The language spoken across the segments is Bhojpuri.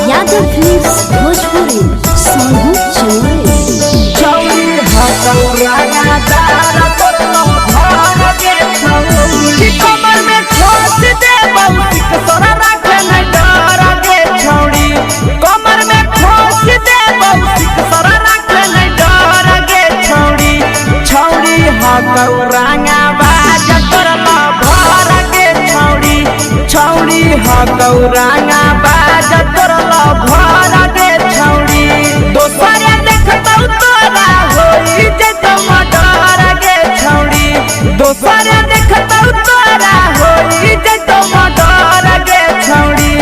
यादव फिल्म्स भोजपुरी सोनू चौरे चौरी हकौराया दारा तोरलो घर के छौरी कमर में ठोस दे बहुसिक सोरा राखे न डर के छौरी कमर में ठोस दे बहुसिक सोरा राखे न डर के छौरी छौरी हकौराया बाज तोरलो घर के छौरी छौरी हकौराया बाज तोरलो घर के छौरी दोसर देखतौ तोरा होई जत मटर के छौरी दोसर देखतौ तोरा होई जत मटर के छौरी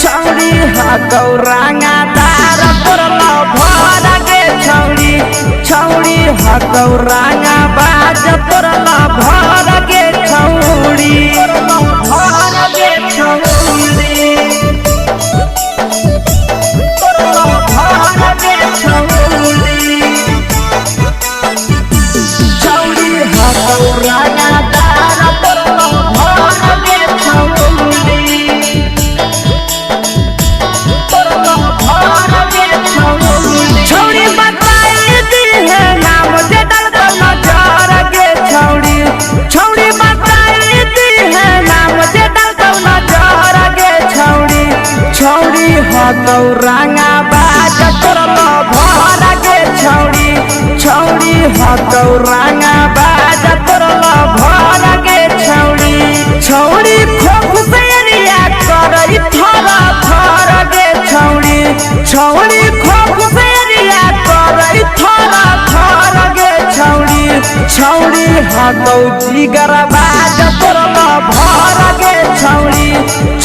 छौरी हकौराया दार तोरलो भर के छौरी छौरी हकौराया बाज तोरलो भर के छौरी भर के छौरी हकौराया दारा तोरलो घर के छौरी तोरलो घर के छौरी छौरी बताई दी है नाम जे डालतो नजर के छौरी छौरी बताई दी है नाम जे डालतो नजर के छौरी छौरी हकौराया बाज तोरलो घर के छौरी छौरी हकौराया बाज तोरलो घर के छौरी छौरी खोख से रिया करई थरा थर के छौरी छौरी खोख से रिया करई थरा थर के छौरी छौरी हकौ जिगर बाज तोरलो भर के छौरी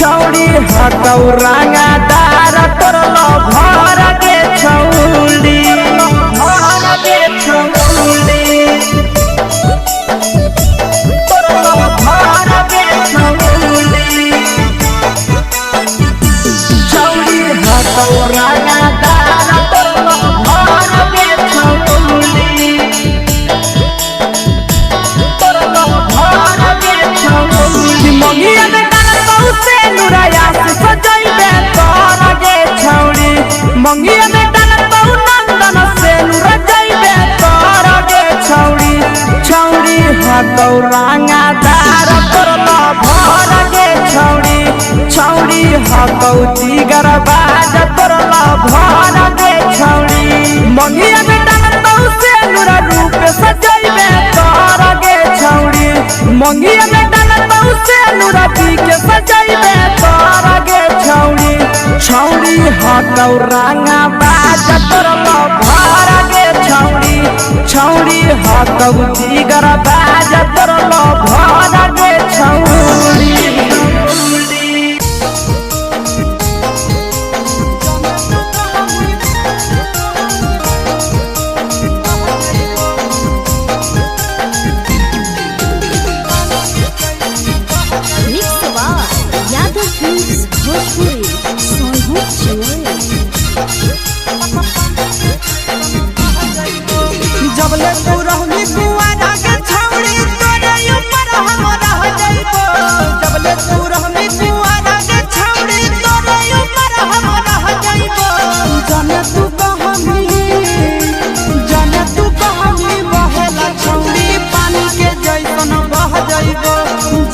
छौरी हकौराया दार तोरलो घर के छौरी घर के छौरी तोरलो घर के छौरी छौरी हकौराया दार तोरलो घर के छौरी तोरलो घर के छौरी मंगिया में डालतो से नुराया से सजैबे तोर के छौरी मंगिया में डालतो नंदन से नुर जैबे तोर के छौरी छौरी हकौराया दार तोरलो भर के छौरी छौरी हकौ जिगर बाज तोरलो भर के छौरी मंगिया में डालतो से नुर रूप सजैबे तोर के छौरी मंगिया में डालतो से नुर पी के सजैबे तोर के छौरी छौरी हकौराया बाज तोरलो भर के छौरी छौरी हकौ जिगर बाज तोरलो भर के छौरी यादव फिल्म्स भोजपुरी सोनू चौरे जबले तू रहनी कुआरा के छौरी तोरे ऊपर हम रह जाइबो जबले तू रहनी कुआरा के छौरी तोरे ऊपर हम रह जाइबो जाने तू कहमी बहेला छौरी पानी के जैसन बह जाइबो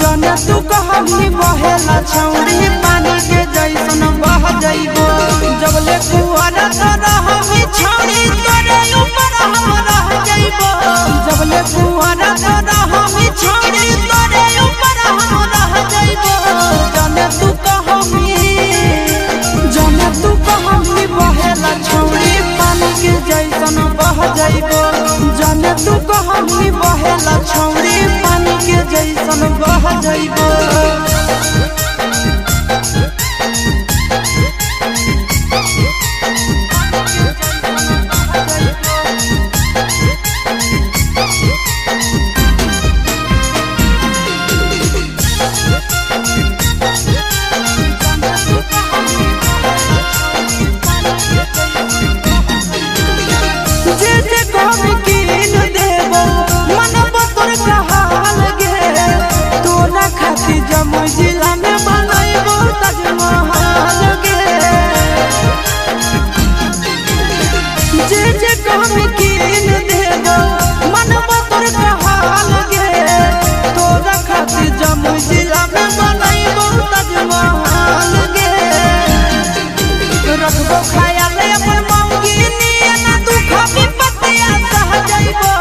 जाने तू कहमी बहेला छौरी पानी के जैसन बह जाइबो जबले कुआरा तो रहमी छौरी तोरे ऊपर हम रह जाइबो जबले कुआरा तो रहमी छौरी तोरे ऊपर हम रह जाइबो जाने तू कहमी बहेला छौरी पानी के जैसन बह जाइबो जाने तू कहमी बहेला छौरी पानी के जैसन बह जाइबो जे जे कहमी कीन देबो मन बतो महल गे तोरा खातिर जमुई जिला में बनैबो ताजमहल गे रखबो ख्याल अपन मौगी नियना दुख विपत्तिया सह जइबो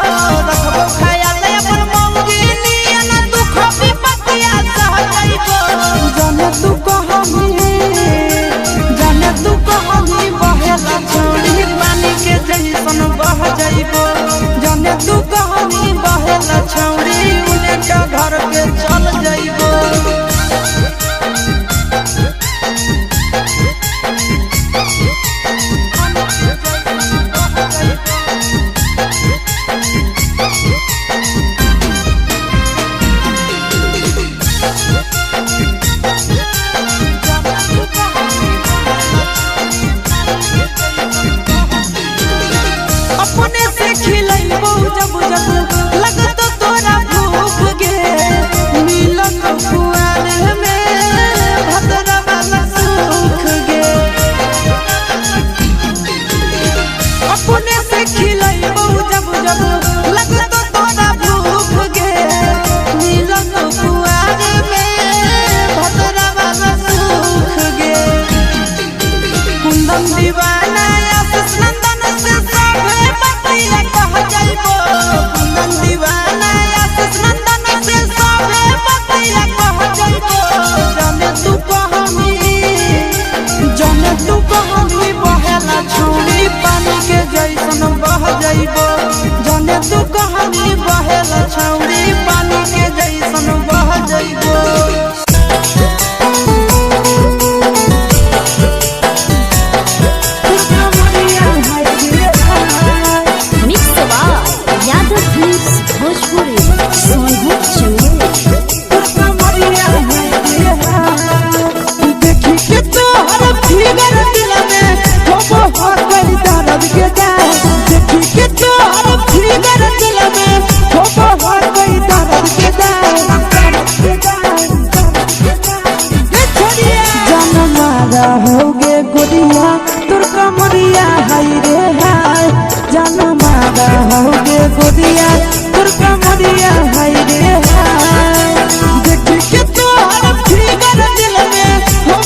रखबो ख्याल अपन मौगी नियना दुख विपत्तिया सह जइबो जाने तू कहमी बहेला छौड़ी पानी के जैसन बह जइबो जाने तू कहमी बहेला छौड़ी उन्हें का घर के चल जइबो अपने से खिलैबो जब जब लगतो तोरा भूख गे मिलन खुआर में भद्रा वाला सुख गे अपने से खिलैबो जब जब लगतो तोरा भूख गे मिलन खुआर में भद्रा वाला सुख गे कुंदन दीवाना आशीष नंदन से सभे बतिया कह जइबो कुंदन दीवाना आशीष नंदन से सभे बतिया कह जइबो जाने तू कहमी बहेला छौड़ी पानी के जैसन बह जइबो जाने तू कहमी बहेला छौड़ी पानी के जैसन बह जइबो यादव फिल्म्स भोजपुरी सोनू चौरे देखी के तोहर फिगर दिल में हो गई दर्द के जाए देखी के तोहर फिगर दिल में हो गई दर्द के जाए जान मारा होगे गुड़िया तोर कमरिया हाय रे हाय जान मारा होगे गुड़िया तोर कमरिया हाय रे हाय देखी के तोहर फिगर दिल में हो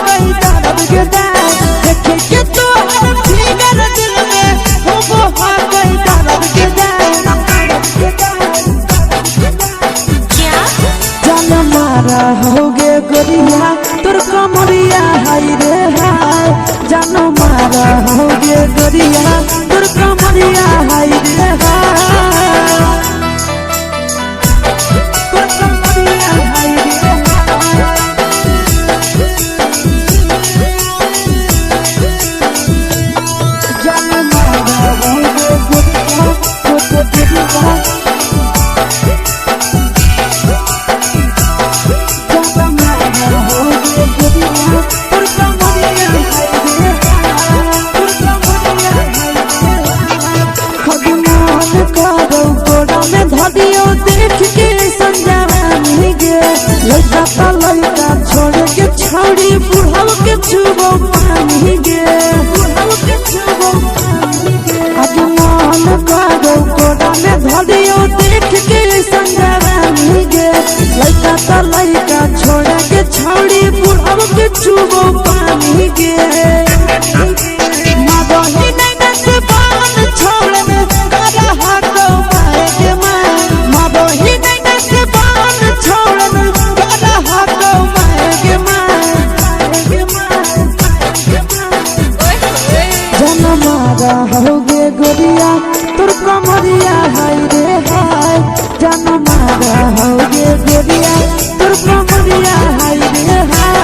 गई दर्द के जाए देखी के तोहर फिगर दिल में हो गई दर्द के जाए जान मारा होगे गुड़िया तोर कमरिया हाय रे हाय जान मारा होगे गुड़िया तोर कमरिया हाय रे हाय तोर कमरिया हाय रे जान मारा होगे गुड़िया तोर कमरिया धदियो देख के संजवानी गे लड़का लड़का छोड़ के छौड़ी बुढ़ाव के छुबो पानी गे आज मन करो कोड़ा में धदियो देख के संजवानी गे लड़का लड़का छोड़ के छौड़ी बुढ़ाव के छुबो पानी गे मादही नहीं से बान छोड़ में करा हाथों मारे के मादही नहीं से बान छोड़ में करा हाथों मारे के जन मारा होगे गोरिया तोर कमरिया हाय रे हाय जन मारा होगे गोरिया तोर कमरिया हाय रे हाय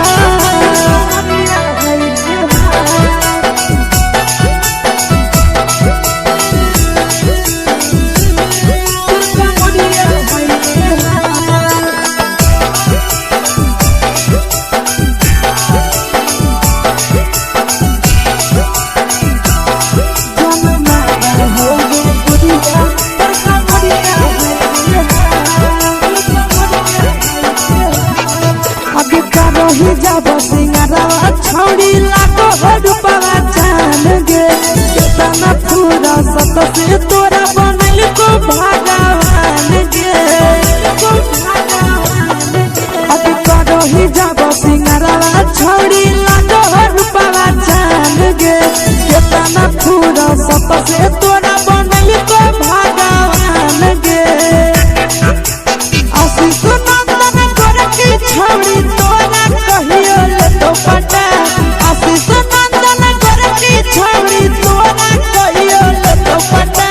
ही जब सिंगारवा छौड़ी लाको रुपवा जान गे कितना पूरा सत से तोरा बनल को भगवान पाप से तोरा बनल को भगवान गे आशीष नंदन कर की छौड़ी तोरा कहियो ले तो पटा आशीष नंदन कर की छौड़ी तोरा कहियो ले तो पटा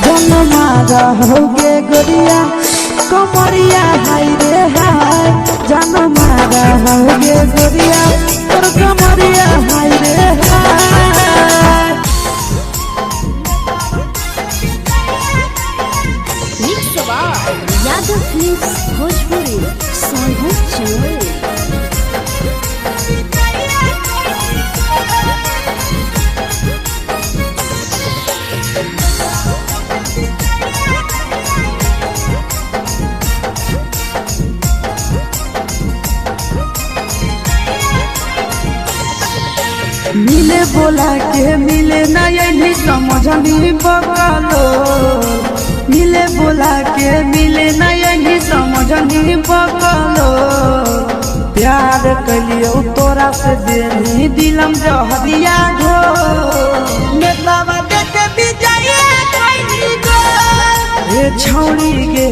जनमा रहोगे गोरिया कमरिया हाय रे हाय जनमा रहोगे गोरिया तोर कमरिया हाय रे हाय। Mix by Yadav films Bhojpuri Sonu Chauhan. मिले बोला के मिले नहीं समझनी बगलो मिले बोला के मिले नहीं समझनी बगलो प्यार कलियो तोरा से देनी दिलम जहरिया घो नेतावा देखे बिजाइए कोई गो ए छौड़ी गे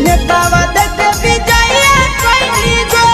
नेतावा देखे बिजाइए कोई गो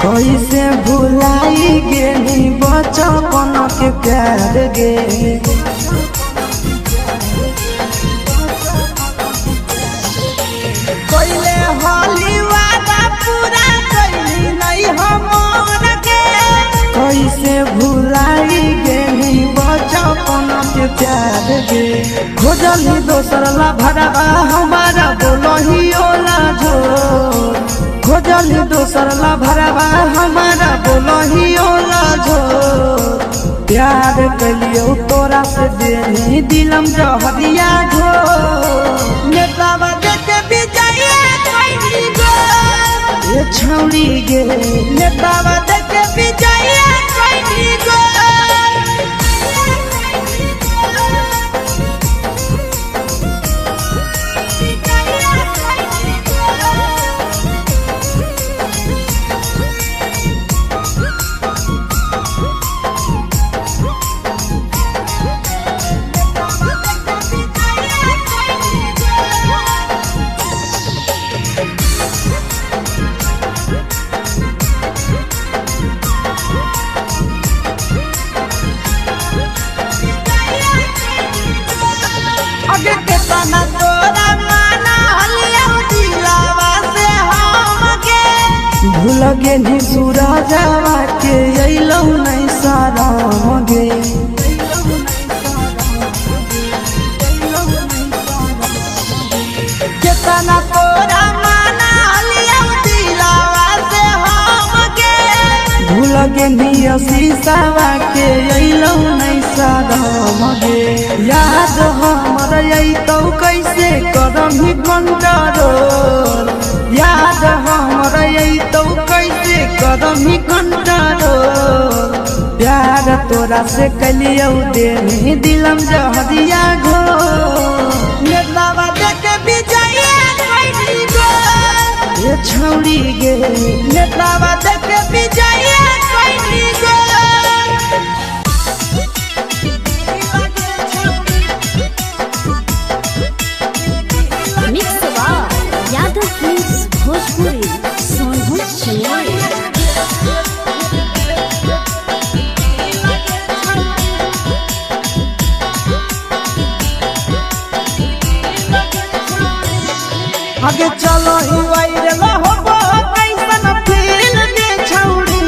कैसे भुलाई गेली बचपन के प्यार गे कैले होली वादा पूरा कैली नहीं हमर गे कैसे भुलाई गेली बचपन के प्यार गे खोजली दोसर ला भरवा हमारा बोलही ओला झो खोजली दोसर ला भरवा हमारा बोलही ओला झो प्यार कलियो तोरा से देनी दिलम जहरिया झो नेतावा देखे बिजाइए कोई गो ये छौड़ी गे नेतावा देखे बिजाइए कोई गो आगे के तना तोरा माना हलिया दिलावा से हम गे भूल गेली सूरजवा के अइलौ नहीं सारा गे केतना तोरा माना हलिया दिलावा से हम गे भूल गेली शीशावा के अइलौ नहीं सारा गे याद हमर तो कैसे करमी कंट्रोल याद हमर तो कैसे करमी कंट्रोल प्यार तोरा से कलियो देनी दिलम जहरिया घो नेतावा देखे बिजाइए कोई गो ये छौड़ी गे नेतावा देखे बिजाइए कोई गो mix by Yadav films Bhojpuri Sonu Chauhan. आगे चलो ही वायरल हो कैसन फील दे छौड़ी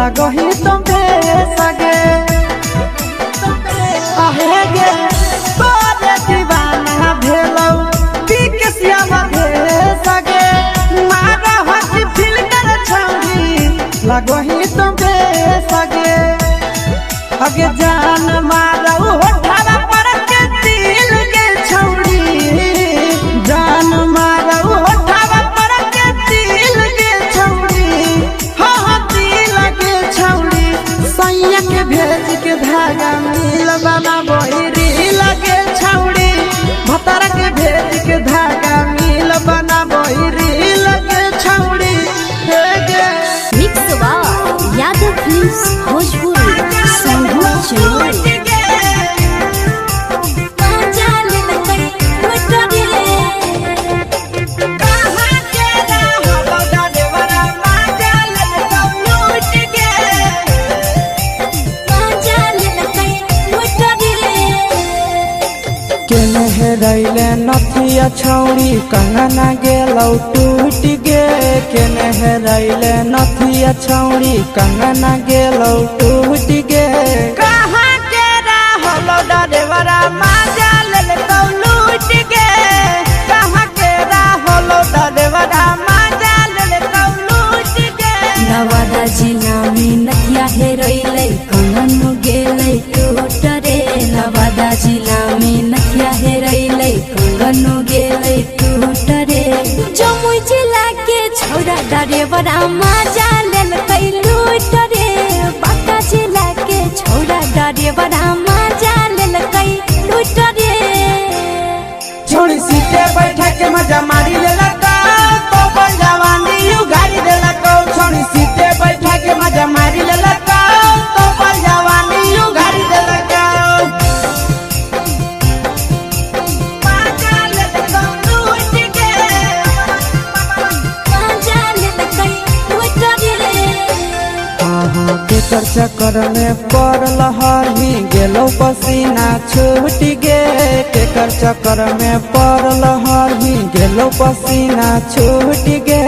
लगो ही तुम सगे आहे गे तोरे दीवाना भेलौ पीके श्यामा सगे मारा हसी फिल्टर छौरी लगो ही तुम सगे अगे जान मारौ होठवा पर के दिल के छौरी जान मारौ होठवा पर के दिल के छौरी हाँ दिल के छौरी सैया के भेज के धागा मिल बना बहिरी लगे छौरी भतार के भेज के धागा मिल बना बहिरी लगे छौरी हे गे मिक्स बा यादव फिल्म्स भोजपुरी संगीत चैनल केने हेरैले नथिया छौरी कंगना गेलौ टूट गे केने हेरैले नथिया छौरी कंगना गेलौ टूट गे कहाँ के रहलो डरेवरा माजा लेलकौ लूट गे कहाँ के रहलो डरेवरा माजा लेलकौ लूट गे नवादा जिला में नथिया हेरैले कंगन गेलै टूट रे नवादा जिला में नथिया हेरैले कंगन गेलै टूट रे जमुई जिला के छौरा डरेवरा माजा लेलकै लूट रे बांका जिला के छौरा डरेवरा माजा लेलकै लूट रे छोड़ी सीटे बैठा के मजा मारी लेलकौ तो पर जवानी यू गाड़ी देलकौ छोड़ी सीटे बैठा के मजा मारी लेलकौ तो पर जवानी यू गाड़ी देलकौ माजा लेलकौ लूट के माजा लेलकै लूट रे केकर चक्कर में पड़ल हरही गेलौ पसीना छूट गे केकर चक्कर में पड़ल हरही गेलौ पसीना छूट गे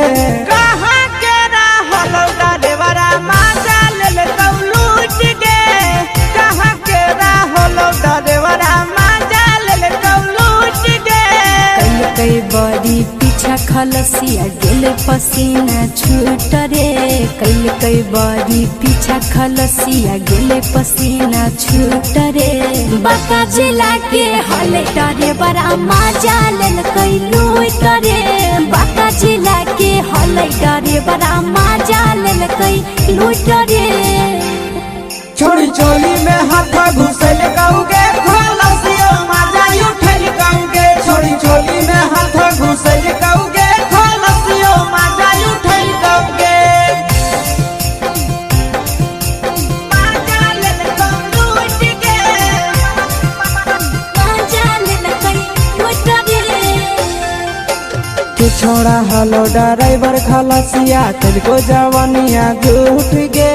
कहाँ के रहलो डरेवरा माजा लेलकौ लूट गे कहाँ के रहलो डरेवरा माजा लेलकौ लूट गे कई बड़ी पीछा खलसिया गेल पसीना छूट रे कई बड़ी पीछा खलसिया गेल पसीना छूट रे बांका जिला के हले डरे बड़ा माजा लेलकै लूट रे बांका जिला के हले डरे बड़ा माजा लेलकै लूट रे छोड़ी चोली में हाथ घुसल कौगे खलसियो माजा उठल कौगे छोड़ी चोली में हाथ घुसल कौगे खलसियो माजा उठल कौगे माजा लेलकौ लूट गे माजा लेलकै लूट रे के छोड़ा हलो ड्राइवर खलसिया तेलको जवानिया झूठ गे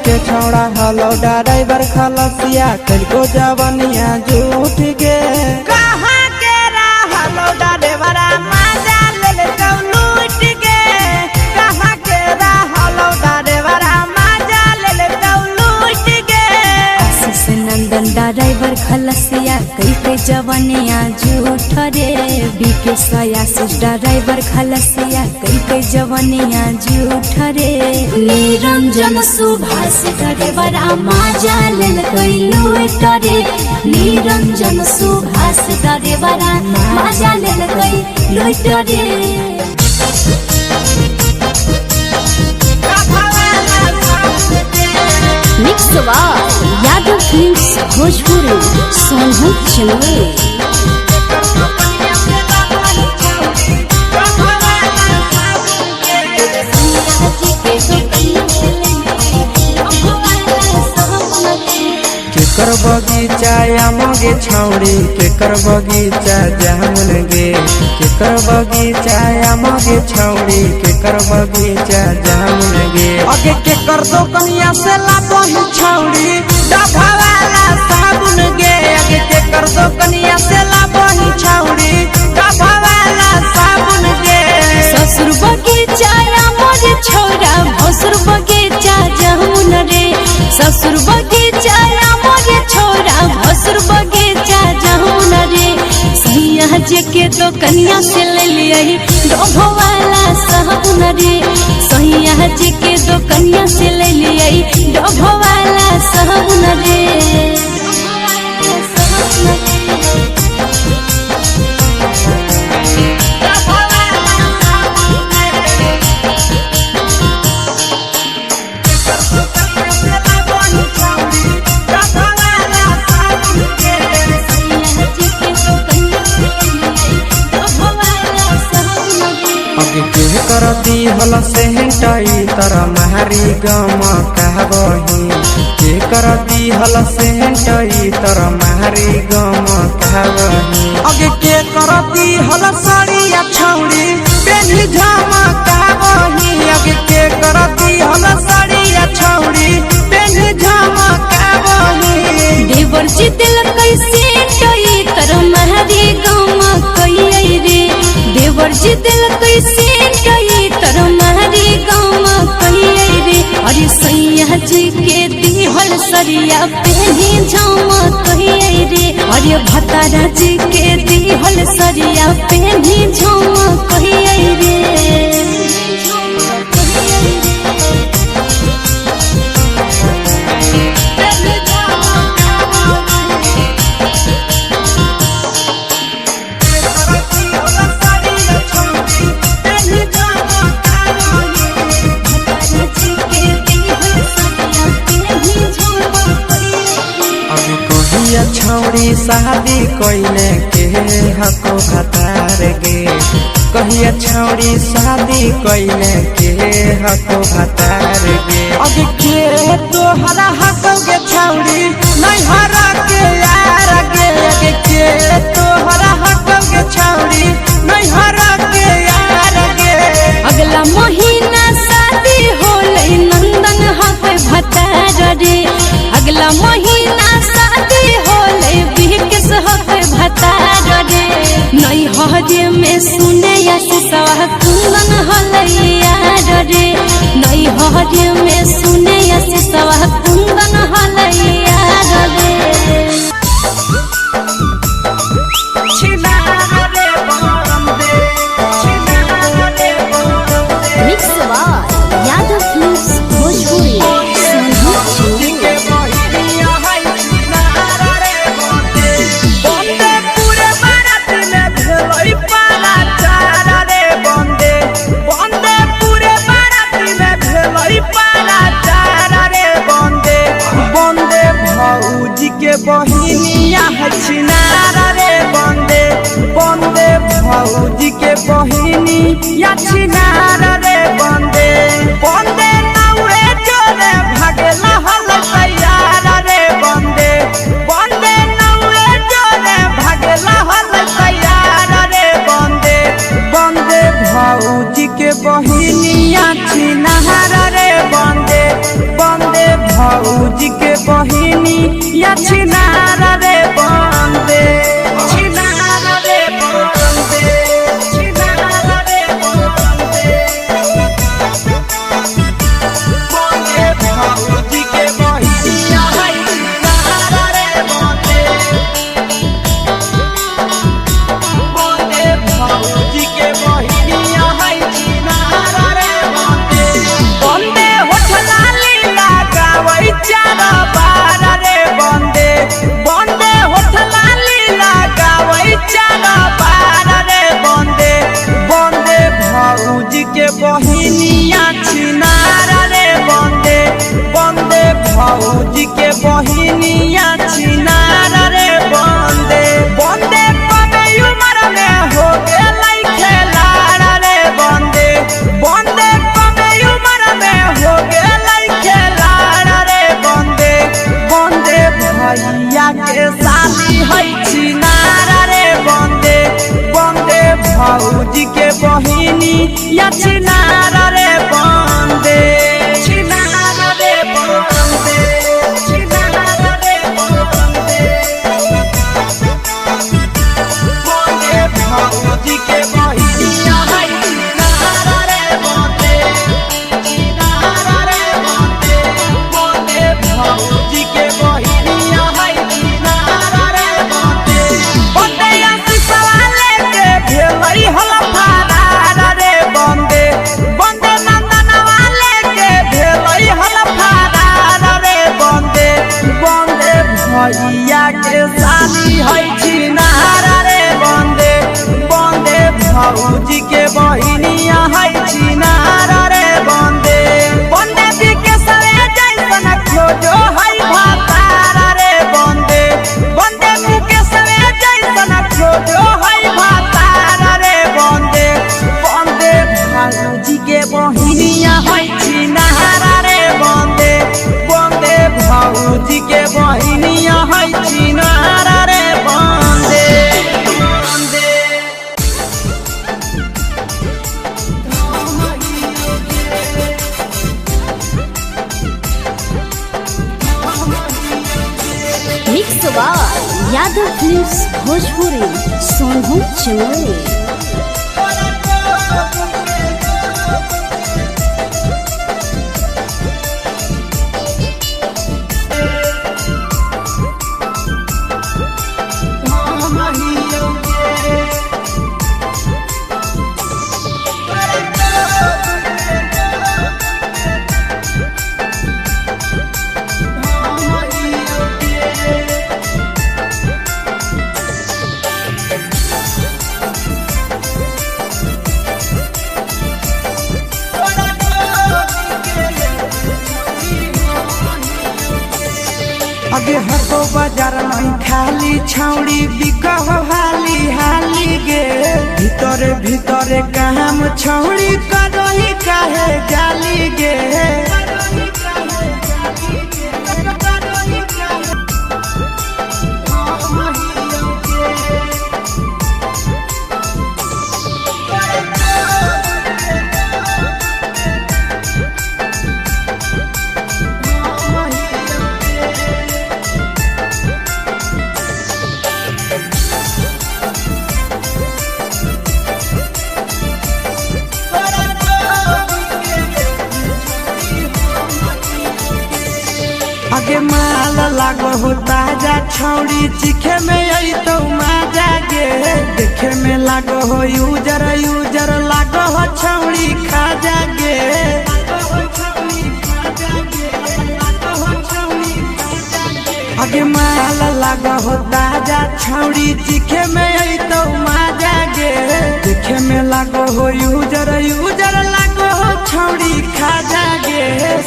के छोड़ा हलो ड्राइवर खलसिया तेलको जवानिया झूठ गे कहाँ के रहलो ड्राइवरा माजा लेलकौ लूट गे कहाँ के रहलो ड्राइवरा माजा लेलकौ लूट गे आशीष नंदन ड्राइवर खलसिया कई जवानिया झूठ रे बीके आशीष ड्राइवर खलसिया कई जवानिया झूठ रे निरंजन सुभाष ड्राइवरा माजा लेलकै लूट रे निरंजन सुभाष ड्राइवरा माजा लेलकै लूट रे मिक्स बा यादव फिल्म्स भोजपुरी संगीत चैनल केकर बगीचा आमगे छौड़ी केकर बगीचा जामुन गे केकर बगीचा आमगे छौड़ी केकर बगीचा जामुन गे अगे केकर दोकनिया से लाबही छौड़ी डभावाला साबुन गे अगे केकर दोकनिया से लाबही छौड़ी डभावाला साबुन गे ससुर बगीचा मोर छौरा भसुर बगीचा जामुन रे के तो कन्या से ले लिया डोभो वाला साबुन रे। सैया जी के तो कन्या से ले लिया डोभो वाला साबुन रे। के करती हल से हटाई तर मारी गम कहबही। के करती हल से हटाई तर मारी गम कहबही। अगे के करती हल साड़िया छौड़ी पेन्ही झमा कहबही। अगे के करती हल साड़िया छौड़ी पेन्ही झमा कहबही। देवर जी दिल कैसे टई तर मारी गम कई रे। देवर जी दिल कैसे टई तर मारी गम कई रे। अरे सैया जी के दिहल सरिया पेन्ही झमा कई रे। अरे भतारा जी के दिहल सरिया पेन्ही झमा कई रे। छौड़ी शादी कोइले के हको भतार गे। कहिया छौड़ी शादी कोइले के हको भतार गे। अब के तोहरा हको गे छौड़ी नहीं हरा के यार गे। अब के तोहरा हको गे छौड़ी नहीं हरा के यार गे। अगला महीना शादी होले नंदन हको भतार रे। अगला महीना शादी होले बिहकस हको भतार रे। नई हरे में सुने सवा कुंदन हले यार रे। नई हरे में सुने सवा कुंदन हले यार रे। Mix by Yadav films Bhojpuri. बहिनिया छिनारा रे बंदे बंदे भौजी के बहिनिया छिनारा रे बंदे बंदे नौए जोरे भागेला हल तैयारा रे बंदे बंदे नौए जोरे भागेला हल तैयारा रे बंदे बंदे भौजी के बहिनिया छिनारा रे बंदे बंदे भौजी के बहिनिया छिनारा रे बंदे छिनारा रे बंदे छिनारा रे बंदे बंदे भौजी के बहिनिया छिनारा रे बंदे बंदे भौजी के बहिनिया छिनारा रे बंदे बंदे होठला लीला गावै चारा बारा रे बंदे बंदे होठला लीला गावै चारा बारा रे बंदे बंदे भौजी के बहिनिया छिनारा रे बंदे बंदे भौजी के बहिनिया छिनारा रे बंदे बंदे कमे उम्र में हो गेलै खेलाड़ा रे बंदे बंदे कमे उम्र में हो गेलै खेलाड़ा रे बंदे बंदे भैया के साली है छिनारा रे बंदे बंदे भौजी के बहिनिया छिनारा रे बंदे छिनारा रे बंदे छिनारा रे बंदे बंदे भौजी के बहिनिया छिनारा रे बंदे छिनारा रे बंदे बंदे भौजी के बहिनिया छिनारा रे बंदे बंदे आसी सवाले के भौजी के बहिनिया है चिनार रे बंदे बंदे के सवे जैसन खोजो है भातार रे बंदे बंदे के सवे जैसन खोजो है भातार रे बंदे बंदे भौजी के बहिनिया है चिनार रे बंदे बंदे भौजी के बहिनिया है चिनार रे बंदे मिक्स बार यादव फिल्म्स भोजपुरी सोनू चमोली। आगे हको बाजार नहीं खाली छौड़ी बिकह हाली हाली गे भीतरे भीतरे काम छौड़ी करही काहे गाली गे आगे माल लागो हो ताजा छौड़ी चिखे में आई तो मजा गे देखे में लागो हो यूजर यूजर लागो हो छौड़ी खा जागे आगे माल लागो हो ताजा छौड़ी चिखे में आई तो मजा गे देखे में लागो हो यूजर यूजर लागो हो छौड़ी खा जागे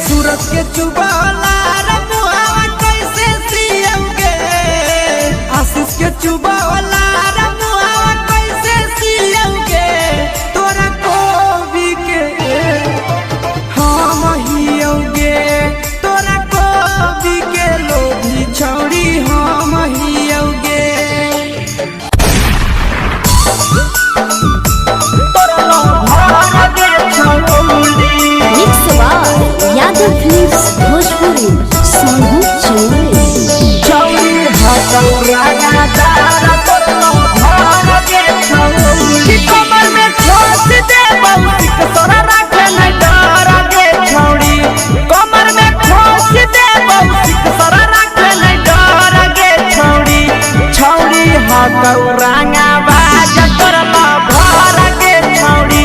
सूरत के चुबाला आशीष के चुबावला रमुआ कैसे सियौगे तोरा कोबी के हम हियौगे तोरा कोबी के लोभी छौड़ी हम हियौगे तोरा भर के छौड़ी मिक्स बार यादव फिल्म्स भोजपुरी सोनू चमोली। कमर में ठोस दे बहुतिक तोरा रखे नहीं डर गे छौड़ी कमर में ठोस दे बहुतिक तोरा रखे नहीं डर गे छौड़ी छौड़ी हकौरांगा बाज तोरा भर गे छौड़ी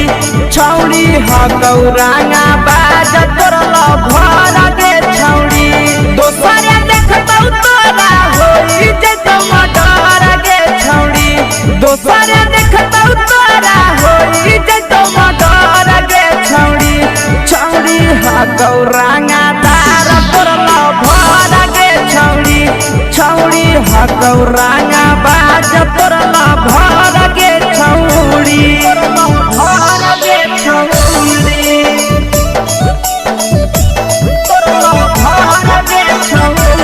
छौड़ी हकौरांगा बाज तोरा भर गे छौड़ी दोसर देखतौ तोरा होई जे टमाटर गे छौड़ी दोसर देखतौ तोरा होई जे टमाटर गे छौड़ी छौड़ी हकौरांगा तार तोरा भर गे छौड़ी छौड़ी हकौरांगा बाज तोरा भर गे छौड़ी भर गे छौड़ी तोरा भर गे छौड़ी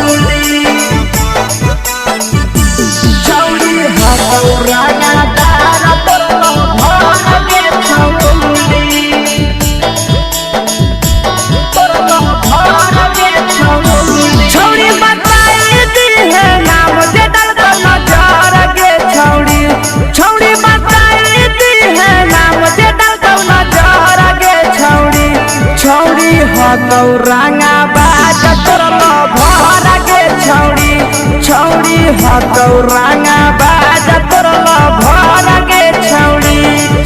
छौड़ी हकौरांगा तार तोरा भर गे छौड़ी तोरा भर गे छौड़ी छौड़ी बताई दी है नाम जे डलता नजर गे छौड़ी छौड़ी बताई दी है नाम जे डलता नजर गे छौड़ी छौड़ी हकौरांगा बाज तोरा भर गे छौड़ी छौड़ी हकौरांगा बाज तोरा भर गे छौड़ी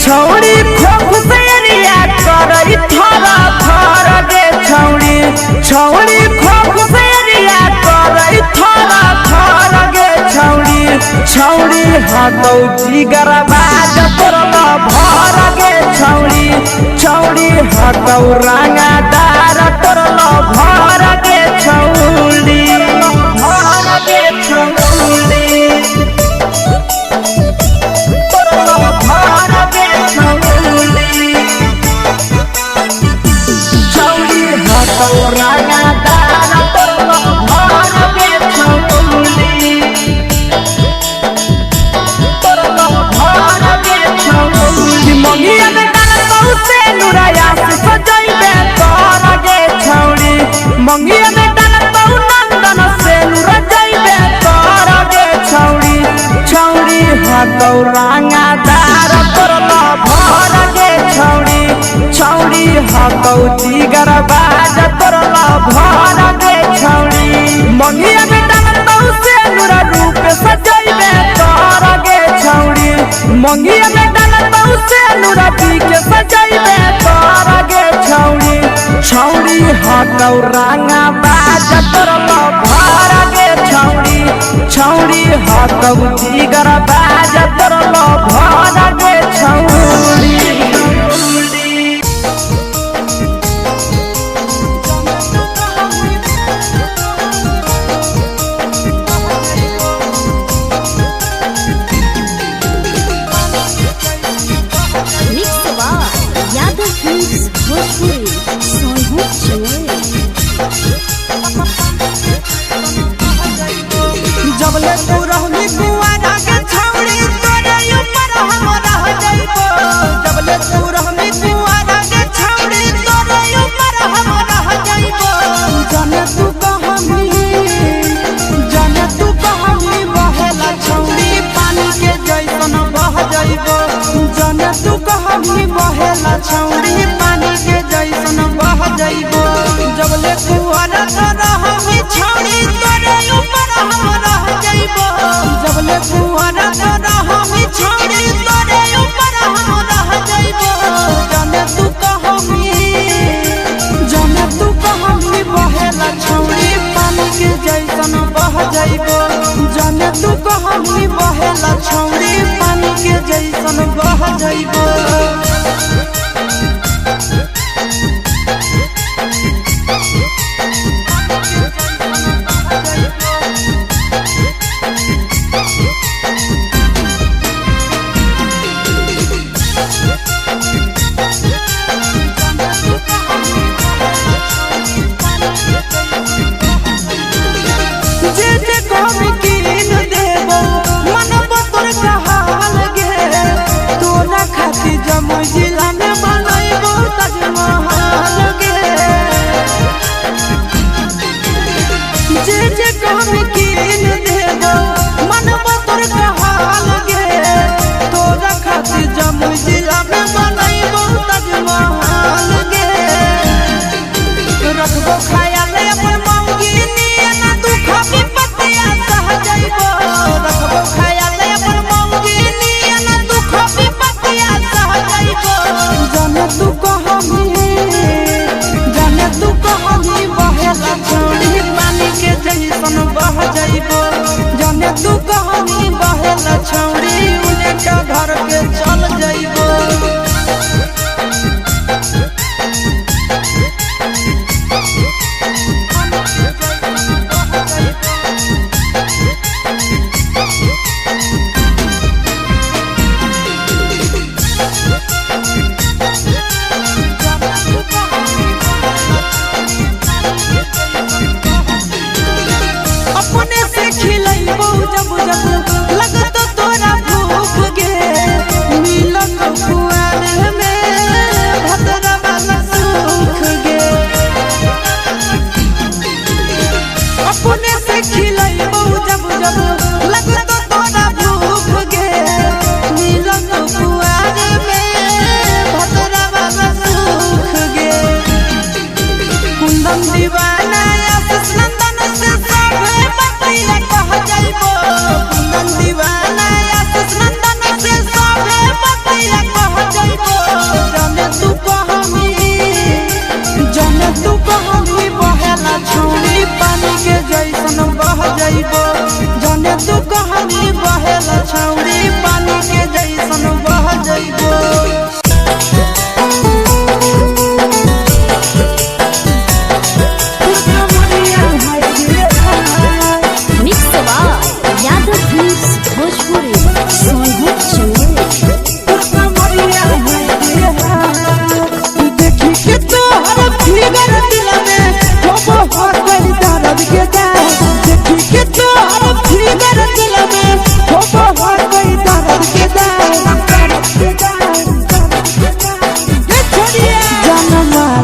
छौड़ी खोख से रिया करई थरा थर गे छौड़ी छौड़ी खोख से रिया करई थरा थर गे छौड़ी छौड़ी हाथौ जिगर बाज तोरा भर नुराया से सजैबे तोर गे छौड़ी मंगिया में डालबौ नंदन से नुरा जइबे तोर गे छौड़ी छौड़ी हाथौ रंगादार तोर भर गे छौड़ी छौड़ी हाथौ जिगर बाज तोर भर गे छौड़ी मंगिया में डालबौ से नुरा रूप सजैबे तोर गे छौड़ी मंगिया में डालबौ से नुरा पी के सजैबे तोर गे छौड़ी छौड़ी हाथौ रंगादार तोर भर गे छौड़ी छौड़ी हाथौ जिगर बाज तोर भर गे छौड़ी जबले तू रहनी कुआरा के छौड़ी तोरे ऊपर हम रह जइबो जबले तू रहनी कुआरा के छौड़ी तोरे ऊपर हम रह जइबो जाने तू कहमी बहेला छौड़ी पानी के जैसन बह जइबो जाने तू कहमी बहेला छौड़ी पानी के जैसन बह जइबो जबले कुआरा रहनी छौड़ी तोरे ऊपर हम रह जइबो जबले कुआरा रहनी छौड़ी तोरे ऊपर हम रह जइबो जाने तू कहमी बहेला छौड़ी पानी के जैसन बह जइबो जाने तू कहमी बहेला छौड़ी पानी के जैसन बह जइबो जिला में बनैबो ताजमहल गे जे कहमी कीन देबो मनबो तोर कहाल गे तोरा खातिर जमुई जिला में बनैबो ताजमहल गे रखबो ख्याल अपन मौगी नियन दुख विपत्तिया सह जइबो रखबो ख्याल अपन मौगी नियन दुख विपत्तिया सह जइबो जाने तू कहमी बहेला छौड़ी पानी के जैसन बह जइबो जाने तू कहमी बहेला छौड़ी उन्हें का घर के चल जइबो अपने से खिलैबो जब जब लगतो तोरा भूख गे मिलत कुआर में भतरा वाला सुख गे अपने से खिलैबो जब जब लगतो तोरा भूख गे मिलत कुआर में भतरा वाला सुख गे कुंदन दीवाना आशीष नंदन से सबे बतिया कह जइबो कुंदन दीवाना आशीष नंदन से सबे बतिया कह जइबो जाने तू कहमी बहेला छौड़ी पानी के जैसन बह जइबो जाने तू कहमी बहेला छौड़ी पानी के जैसन बह जइबो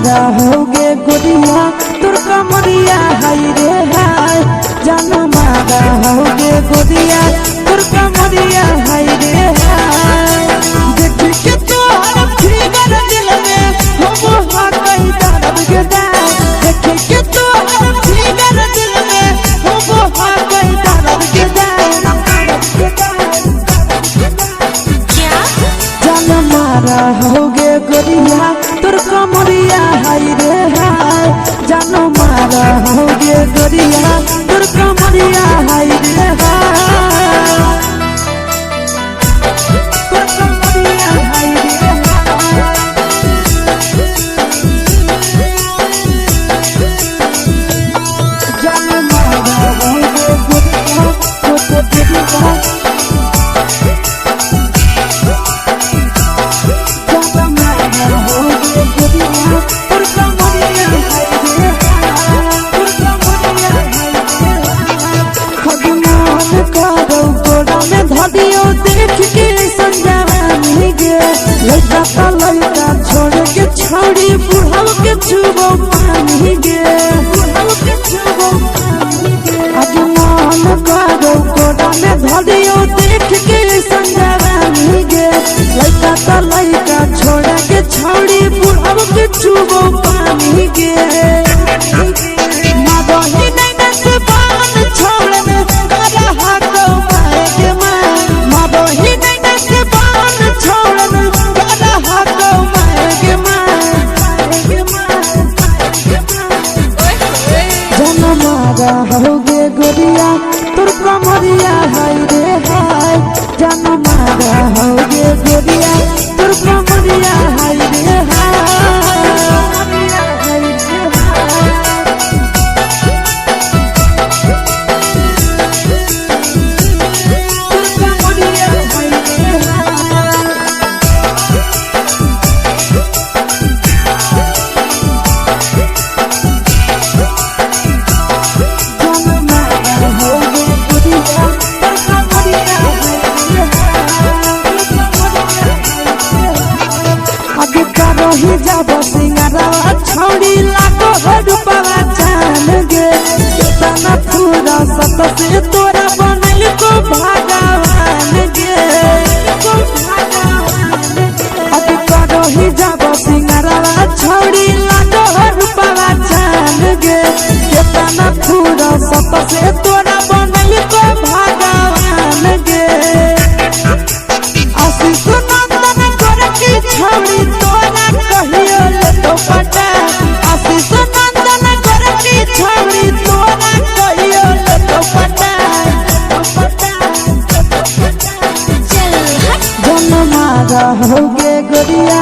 मारा होगे गोरिया तोर कमरिया हाय रे हाय जान मारा होगे गोरिया तोर कमरिया हाय रे हाय देखी के तोहर फिगर दिल में हो हा कहीं दर्द के दाग देखी के तोहर फिगर दिल में हो हा कहीं दर्द के दाग जान मारा होगे गोरिया तोर कमरिया हाय रे हाय जान मारा होगे गोरिया तोर कमरिया हाय रे हाय तोर कमरिया हाय रे हाय जान मारा होगे गोरिया तोर कमरिया लड़का छोड़ के छोड़ी बुढ़ाव के छुबो पानी गे आज मन करो कोड़ा में धरियो देख के संजवानी गे लड़का छोड़ के छोड़ी बुढ़ाव के छुबो पानी गे मादही नहीं से बान छोड़ में करा हाथो माए के मां मादही नहीं से बान छोड़ में करा हाथो माए के मां जन मारा होगे गोरिया तोर कमरिया हाय रे हाय जन मारा होगे गोरिया तोर कमरिया हाय रे हाय रही जब सिंगारा छोड़ी लाखों रुपया जान गे कितना पूरा सत से तोरा बनल को भगवान गे अब रही जब सिंगारा छोड़ी लाखों रुपया जान गे कितना पूरा सत से तोरा बनल को भगवान गे आशीष नंदन कर की छोड़ी तोरा कहियो ले तो पटा आशीष नंदन कर की छोड़ी तोरा कहियो ले तो पटा जन मारा होगे गोरिया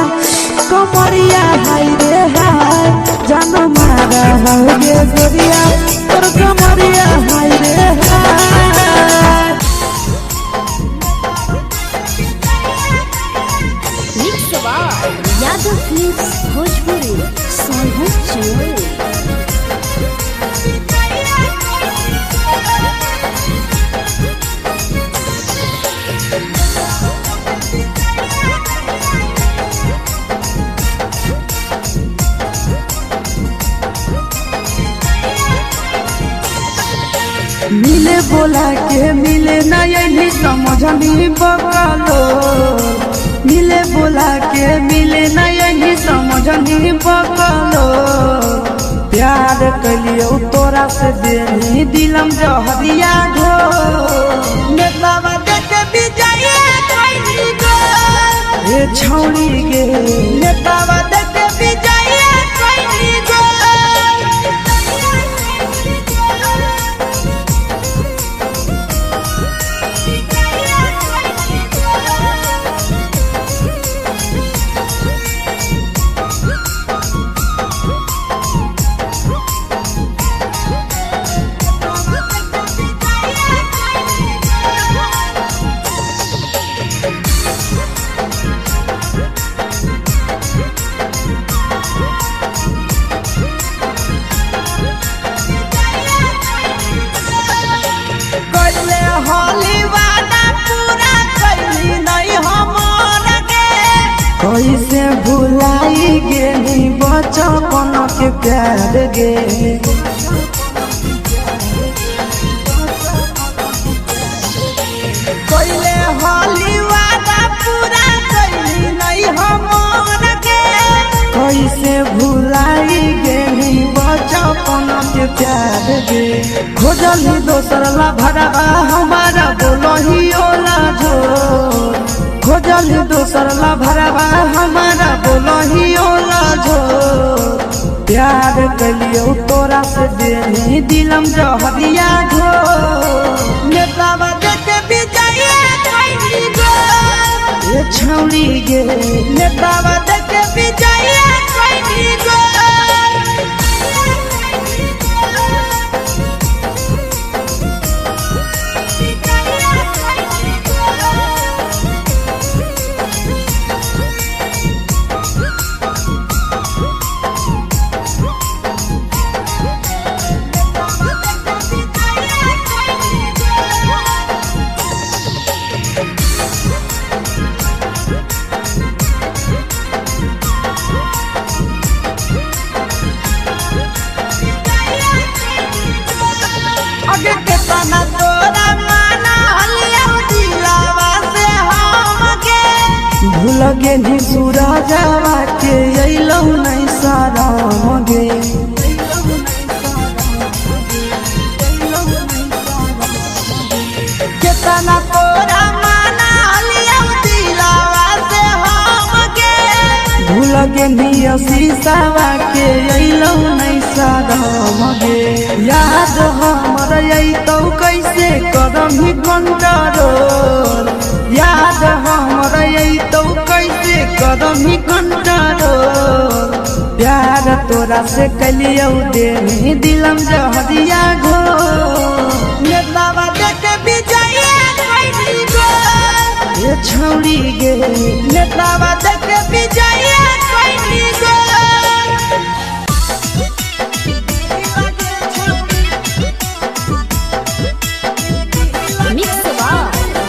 कमरिया हाय रे हाय जन मारा होगे गोरिया तोर कमरिया हाय रे हाय यादव फिल्म्स भोजपुरी सोनभद्र चैनल। मिले बोला के मिले नहीं समझनी बकलो मिले बोला के मिले नहीं समझनी बकलो प्यार कलियो तोरा से देनी दिलम जहरिया घो नेतावा देखे बिजाए कोई गो ये छौड़ी गे नेतावा देखे बिजाए कोई गो बचपन के प्यार गे। कोइले हाली वादा पूरा कइली नहीं हमर के, कैसे भुलाई गेली बचपन के प्यार गे। खोजली दोसर ला भरवा हमारा बोलही ओला जो, खोजली दोसर ला भरवा हमारा बोलही ओला जो। प्यार कलियो तोरा से देनी दिलम जहरिया झो, नेतावा देखे बिजैया कैली गो। ये छौरी गे नेतावा देखे बिजैया कैली गो। आगे के तना तोरा माना हलिया दिलावा से हमके, भूल गेली सूरजवा के अइलौ नहीं साराम गे। केतना तोरा माना हलिया दिलावा से हमके, भूल गेली शीशावा के अइलौ नहीं साराम गे। याद हमर अइतौ कैसे करम ही कंट्रोल, याद हमर अइतौ कैसे करम ही कंट्रोल। प्यार तोरा से कलियौ देनी दिलम जहरिया घो, नेतावा देखे बिजैया कैली गो। ये छौरी गे नेतावा देखे बिजैया कैली गो।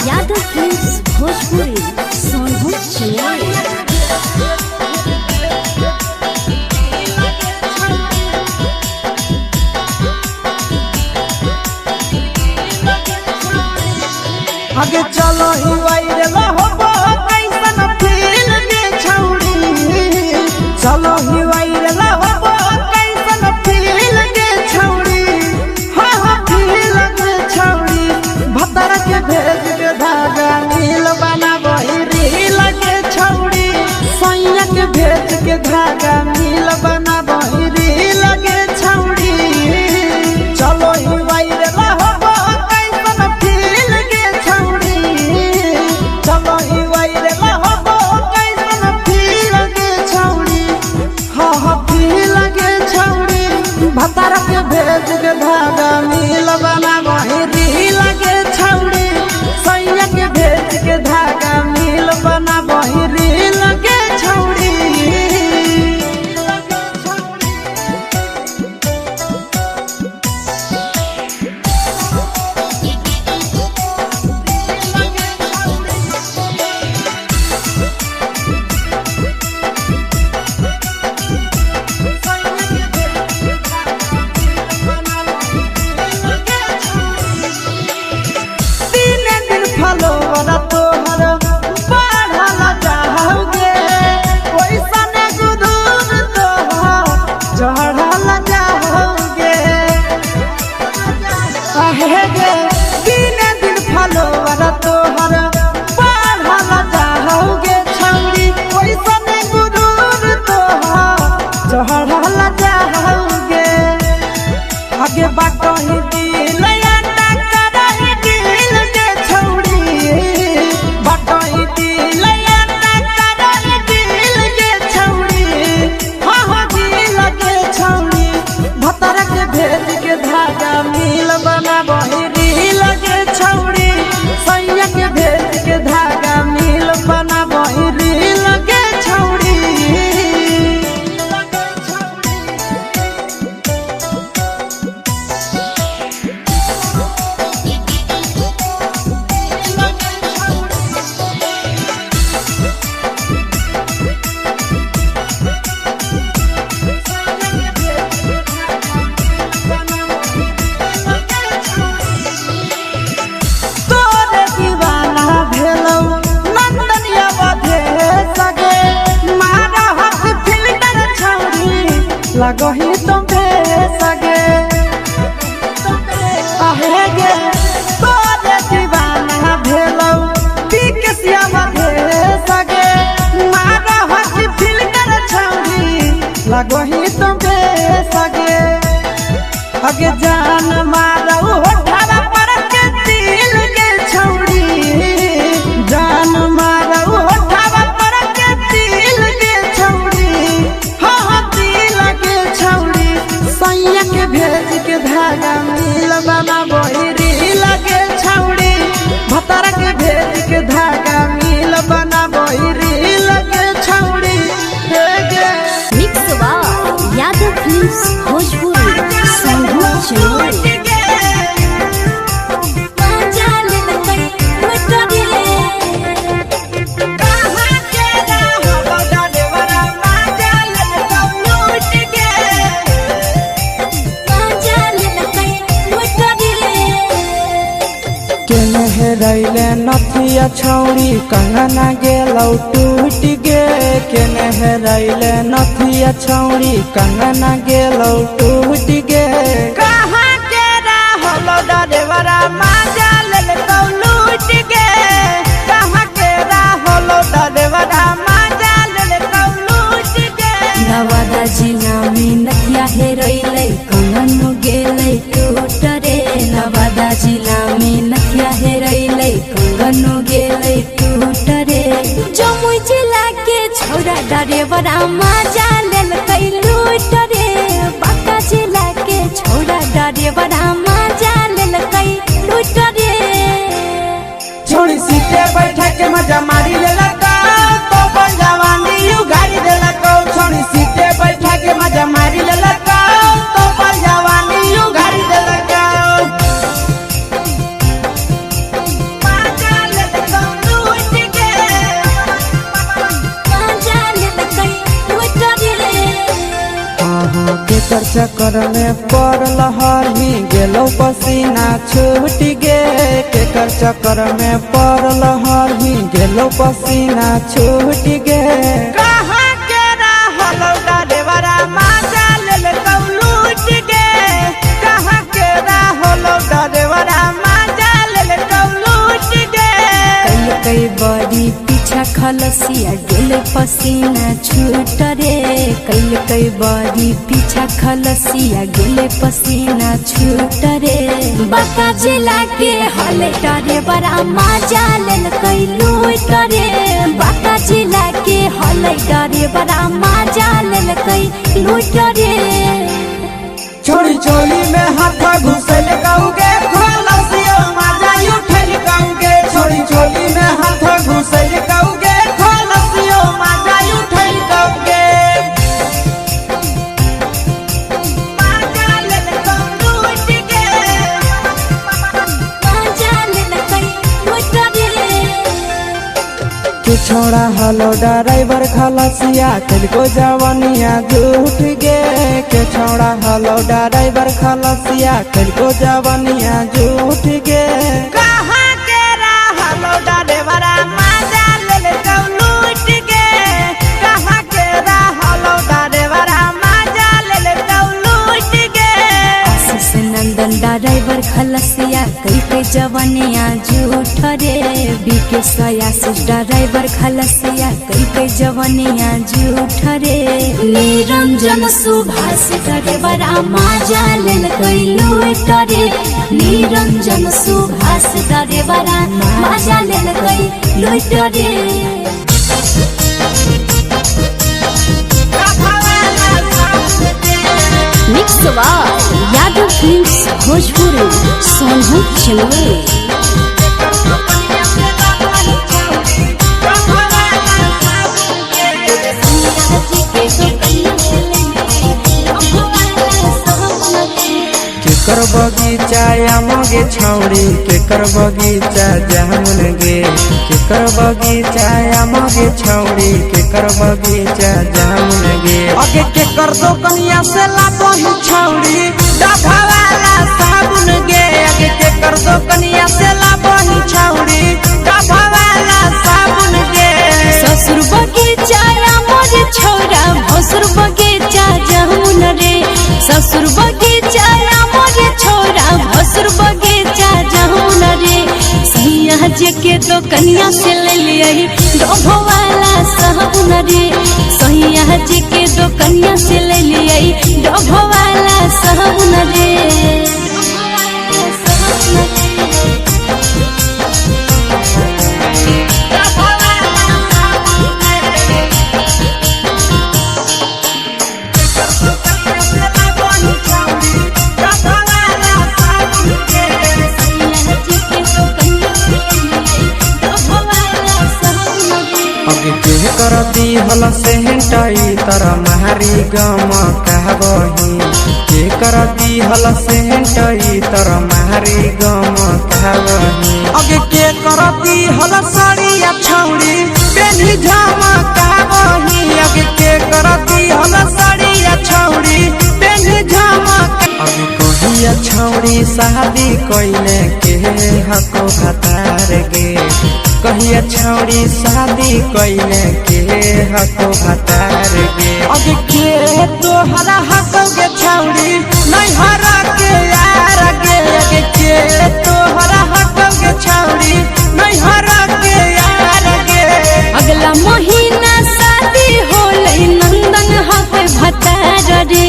यादव फिल्म्स भोजपुरी सोनू चिड़िया। आगे चलो ही वायरल होबो कैसन फील के छौरी, चलो ही वायरल होबो कैसन फील के छौरी। हाँ हाँ फील के छौरी, भतर के भेज के धागा नील बनाबही रील के छौरी। सैया के भेज के धागा नील बनाबही रील के छौरी। चलो ही वायरल होबो कैसन फील के छौरी, चलो ही वायरल होबो कैसन फील के छौरी। हाँ हाँ फील के छौरी, भतर के भेज के धागा नील बनाबही रील के छौरी। सैया के भेज के धागा नील बनाबही रील के छौरी। लगही तुम्हे सगे आहे गे तोरे दीवाना भेलौ बिकसिया मधे सगे मारा हसी फिल कर छौरी लगही तुम्हे सगे अगे जान मारौ होठवा पर के दिल के छौरी जान मारौ होठवा पर के दिल के छौरी हाँ दिल के छौरी सैया के भेज के धागा मिल बना बोरी लगे छौरी भतारा के भेज के धागा मिल बना बोरी लगे छौरी हे गे मिक्स बा यादव फिल्म्स भोजपुरी संगीत चैनल हेरैले नथिया छौरी कंगना गेलौ टूट गे केने हेरैले नथिया छौरी कंगना गेलौ टूट गे कहाँ के रहलो डरेवरा माजा लेलौ लूट गे कहाँ के रहलो डरेवरा माजा लेलौ लूट गे नवादा जिला में नथिया हेरैले कंगन गेलै टूट रे नवादा जिला में नथिया हेरैले कंगन गेलै टूट रे जमुई जिला के छौरा डरेवरा माजा लेलकै लूट रे बांका जिला के छौरा डरेवरा माजा लेलकै लूट रे छोड़ी सीटे बैठा के मजा मारी लेलका तो जवानी यू गाड़ी देलका छोड़ी सीटे बैठा के मजा मारी लेलका तो जवानी यू गाड़ी देलका केकर चक्कर में पड़ल हरही गेलो पसीना छूट गे केकर चक्कर में पड़ल हरही गेलो पसीना छूट गे कहाँ के रहलो डरेवरा माजा लेलकौ लूट गे कहाँ के रहलो डरेवरा माजा लेलकौ लूट गे कई बड़ी पीछा खलसिया गेल पसीना छूट रे कई बड़ी पीछा खलसिया गेल पसीना छूट रे बांका जिला के हले डरे बड़ा माजा लेलकै लूट रे बांका जिला के हले डरे बड़ा माजा लेलकै लूट रे छोड़ी चोली में हाथ घुसल गाऊंगे खलसिया माजा उठल गाऊंगे छोड़ी चोली में हाथ घुसल गाऊंगे खलसिया माजा उठल गाऊंगे माजा लेलकौ लूट गे माजा लेलकै लूट रे के छोड़ा हलो ड्राइवर खलसिया तेलको जवानिया झूठ गे के छोड़ा हलो ड्राइवर खलसिया तेलको जवानिया झूठ गे कहाँ के रहलो ड्राइवरा माजा लेलकौ लूट गे कहाँ के रहलो ड्राइवरा माजा लेलकौ लूट गे आशीष नंदन ड्राइवर खलसिया कई जवानिया झूठ रे बीके आशीष ड्राइवर खलसिया कई जवानिया झूठ रे निरंजन सुभाष ड्राइवरा माजा लेलकै लूट रे निरंजन सुभाष ड्राइवरा माजा लेलकै लूट रे मिक्स बा यादव फिल्म्स भोजपुरी सोनू चैनल केकर बगीचा आमगे छौड़ी केकर बगीचा जामुन गे केकर बगीचा आमगे छौड़ी केकर बगीचा जामुन गे अगे केकर दोकनिया से लाबही छौड़ी डभावाला साबुन गे अगे केकर दोकनिया से लाबही छौड़ी डभावाला साबुन गे ससुर बगीचा मोर छौरा भसुर बगीचा जामुन के तो कन्या से ले लिया डोभो वाला साबुन रे। सैया जी के तो कन्या से ले लिया डोभो वाला साबुन रे। अगे के करती हल सेंटाई तरा मारी गम कहबही। के करती हल सेंटाई तरा मारी गम कहबही। अगे के करती हल साड़िया छौड़ी बेनी झमा कहबही। अगे के करती हल साड़िया छौड़ी बेनी झमा। अगे कहिया छौड़ी शादी कइले के हको भतार गे। कहिया छौड़ी शादी कइले के हको भतार गे। अगे के तोहरा हको गे छौड़ी नहीं हरा के यार गे। अगे के तोहरा हको गे छौड़ी नहीं हरा के यार गे। अगला महीना शादी होले नंदन हके भतार रे।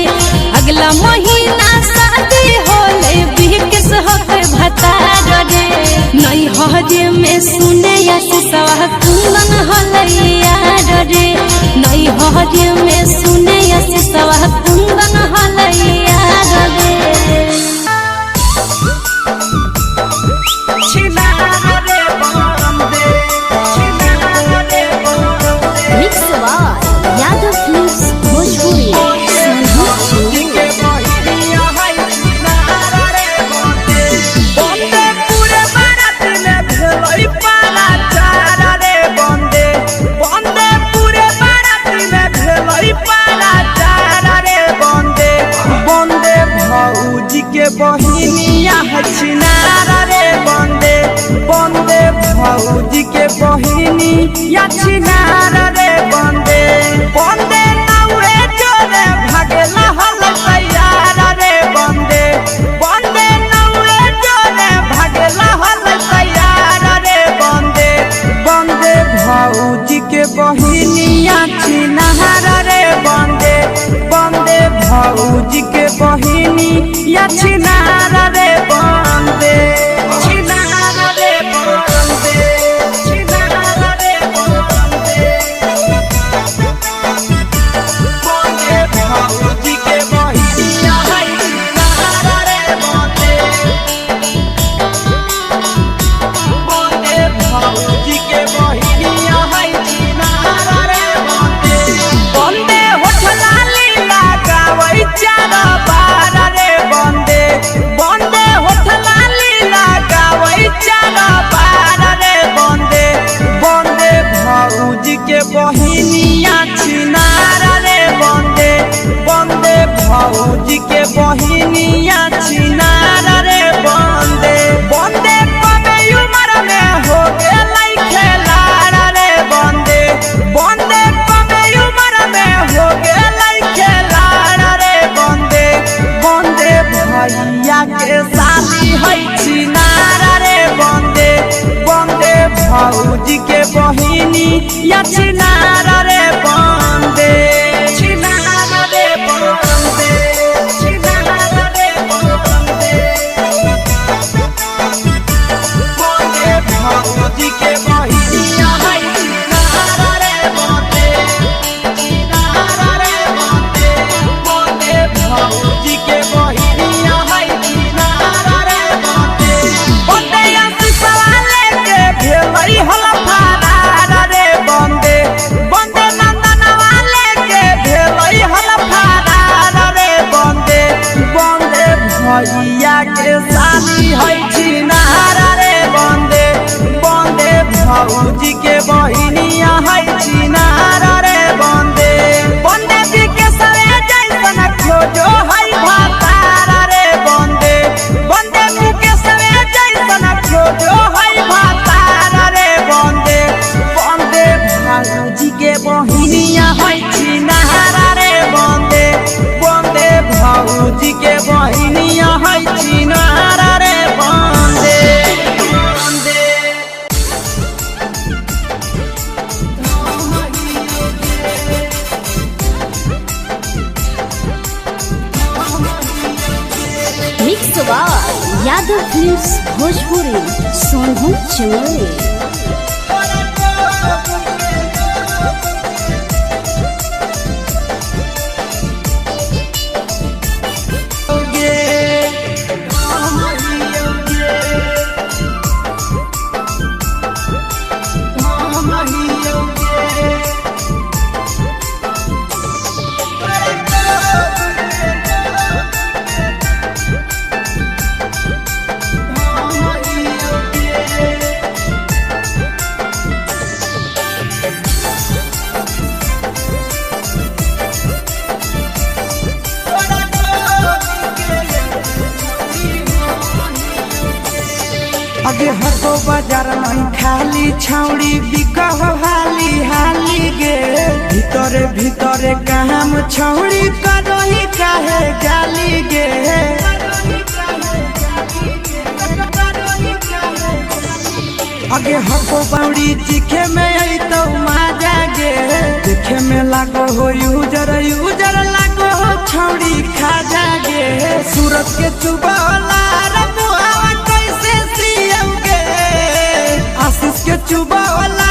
अगला महीना शादी होले बिहकेस हके भतार रे। नहीं हजे में सुने सवा कुंदन हलैया रे। नहीं हजे में सुने सवा कुंदन हलैया रे। Mix by Yadav films Bhojpuri. बहिनिया छिनारा रे बंदे बंदे भौजी के बहिनिया छिनारा रे बंदे बंदे नाउरे जोरे भागेला हल तैयार रे बंदे बंदे नाउरे जोरे भागेला हल तैयार रे बंदे बंदे भौजी के बहिनिया छिनारा रे बंदे बंदे भौजी के बहिनिया छिनारा रे बंदे छिनारा रे बंदे छिनारा रे बंदे बंदे भौजी के बहिनिया छिनारा रे बंदे बंदे भौजी के बहिनिया छिनारा रे बंदे बंदे होठला लीला गावै चार बार रे बंदे बंदे होठला लीला गावै चार बार रे बंदे बंदे भौजी के बहिनिया छिनारा रे बंदे बंदे भौजी के बहिनिया छिनारा रे बंदे बंदे कमे उम्र में हो गेलै खेलाड़ रे बंदे बंदे कमे उम्र में हो गेलै खेलाड़ रे बंदे बंदे भैया के शादी है छिनारा रे बंदे बंदे भौजी के बहिनिया छिनारा रे बंदे छिनारा रे बंदे छिनारा रे बंदे बंदे भौजी के बहिनिया छिनारा रे बंदे छिनारा रे बंदे बंदे भौजी के बहिनिया छिनारा रे बंदे बंदे आशीष वाले के भेलै हल फरार रे बंदे बंदे यादव फिल्म्स भोजपुरी सोनभद्र चमोली। अगे हको बाजार नहीं खाली छौड़ी बिकह हाली हाली गे भीतरे भीतरे काम छौड़ी करही काहे गाली गे अगे हको बाउड़ी चीखे में आई तो माजा गे देखे में लागो हो यूजर यूजर लागो हो छौड़ी खा जागे सूरत के चुबाला रमुआ कैसे सियोगे आशीष के चुबाला